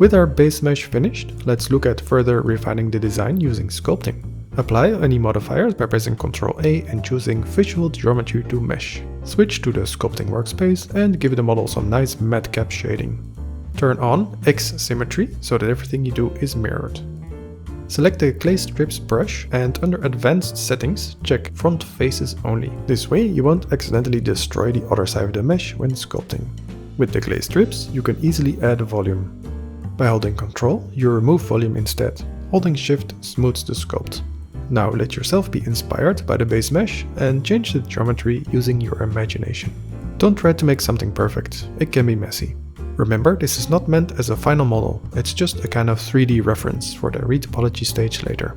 With our base mesh finished, let's look at further refining the design using sculpting. Apply any modifiers by pressing Ctrl A and choosing Visual Geometry to Mesh. Switch to the sculpting workspace and give the model some nice madcap shading. Turn on X symmetry so that everything you do is mirrored. Select the clay strips brush and under advanced settings check front faces only. This way you won't accidentally destroy the other side of the mesh when sculpting. With the clay strips you can easily add volume. By holding Ctrl you remove volume instead. Holding Shift smooths the sculpt. Now let yourself be inspired by the base mesh and change the geometry using your imagination. Don't try to make something perfect, it can be messy. Remember, this is not meant as a final model, it's just a kind of 3D reference for the retopology stage later.